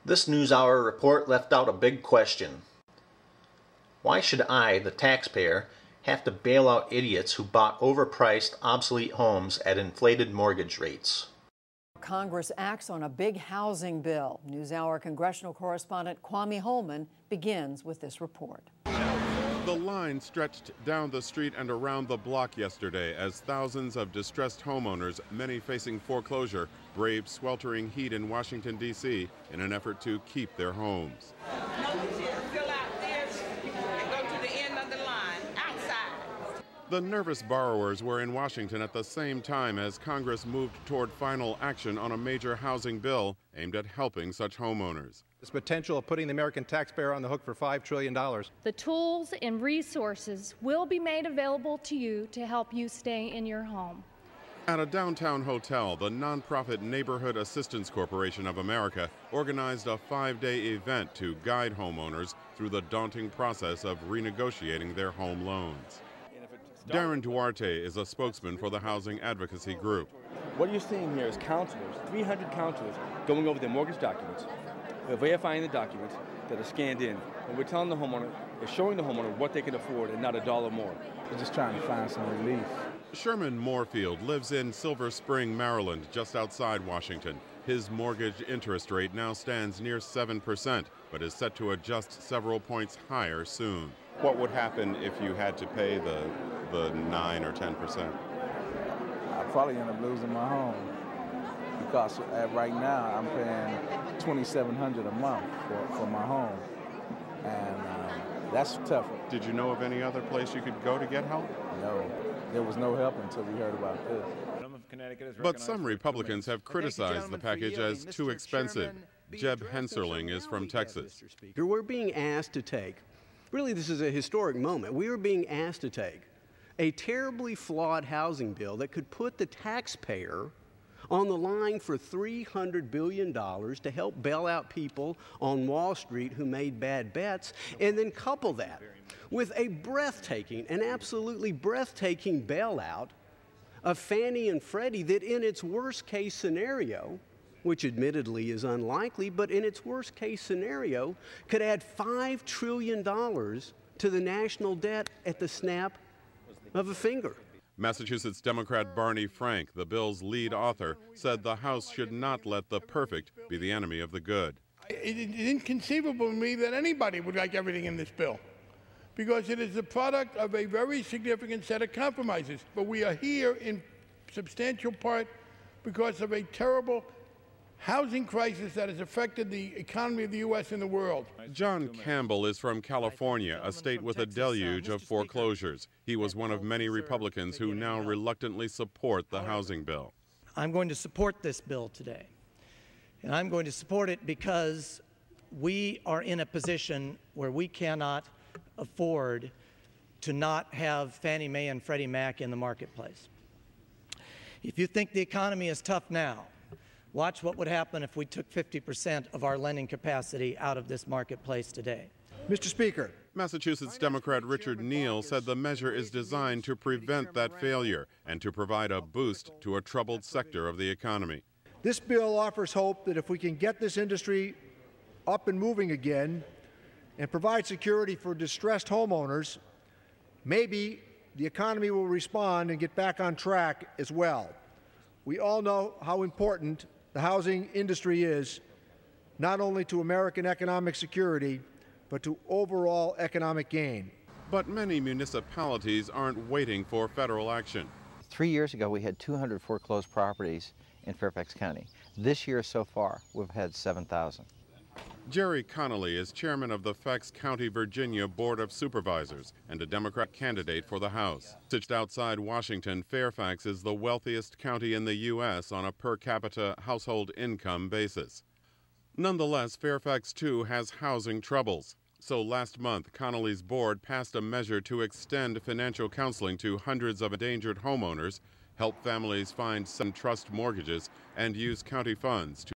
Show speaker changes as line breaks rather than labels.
This NewsHour report left out a big question. Why should I, the taxpayer, have to bail out idiots who bought overpriced, obsolete homes at inflated mortgage rates?
Congress acts on a big housing bill. NewsHour congressional correspondent Kwame Holman begins with this report.
The line stretched down the street and around the block yesterday as thousands of distressed homeowners, many facing foreclosure, braved sweltering heat in Washington, D.C. in an effort to keep their homes. The nervous borrowers were in Washington at the same time as Congress moved toward final action on a major housing bill aimed at helping such homeowners.
This potential of putting the American taxpayer on the hook for $5 trillion.
The tools and resources will be made available to you to help you stay in your home.
At a downtown hotel, the nonprofit Neighborhood Assistance Corporation of America organized a 5-day event to guide homeowners through the daunting process of renegotiating their home loans. Darren Duarte is a spokesman for the housing advocacy group.
What you're seeing here is counselors, 300 counselors, going over their mortgage documents, verifying the documents that are scanned in, and we're telling the homeowner, we're showing the homeowner what they can afford and not a dollar more.
We're just trying to find some relief.
Sherman Moorfield lives in Silver Spring, Maryland, just outside Washington. His mortgage interest rate now stands near 7%, but is set to adjust several points higher soon.
What would happen if you had to pay the 9 or 10%?
I'd probably end up losing my home because right now I'm paying $2,700 a month for my home, and that's tough.
Did you know of any other place you could go to get help?
No, there was no help until we heard about this.
But some Republicans have criticized the package as too expensive. Jeb Henserling is from Texas.
We're being asked to take, really this is a historic moment, we are being asked to take a terribly flawed housing bill that could put the taxpayer on the line for $300 billion to help bail out people on Wall Street who made bad bets, and then couple that with a an absolutely breathtaking bailout of Fannie and Freddie that in its worst case scenario, which admittedly is unlikely, but in its worst case scenario, could add $5 trillion to the national debt at the snap of a finger.
Massachusetts Democrat Barney Frank, the bill's lead author, said the House should not let the perfect be the enemy of the good.
It's inconceivable to me that anybody would like everything in this bill, because it is the product of a very significant set of compromises. But we are here in substantial part because of a terrible housing crisis that has affected the economy of the U.S. and the world.
John Campbell is from California, a state with a deluge of foreclosures. He was one of many Republicans who now reluctantly support the housing bill.
I'm going to support this bill today, and I'm going to support it because we are in a position where we cannot afford to not have Fannie Mae and Freddie Mac in the marketplace. If you think the economy is tough now, watch what would happen if we took 50% of our lending capacity out of this marketplace today.
Mr. Speaker.
Massachusetts Democrat Richard Neal said the measure is designed to prevent that failure and to provide a boost to a troubled sector of the economy.
This bill offers hope that if we can get this industry up and moving again and provide security for distressed homeowners, maybe the economy will respond and get back on track as well. We all know how important the housing industry is, not only to American economic security, but to overall economic gain.
But many municipalities aren't waiting for federal action.
3 years ago, we had 200 foreclosed properties in Fairfax County. This year so far, we've had 7,000.
Jerry Connolly is chairman of the Fax County, Virginia Board of Supervisors and a Democrat candidate for the House. Situate outside Washington, Fairfax is the wealthiest county in the U.S. on a per capita household income basis. Nonetheless, Fairfax too has housing troubles. So last month, Connolly's board passed a measure to extend financial counseling to hundreds of endangered homeowners, help families find some trust mortgages, and use county funds to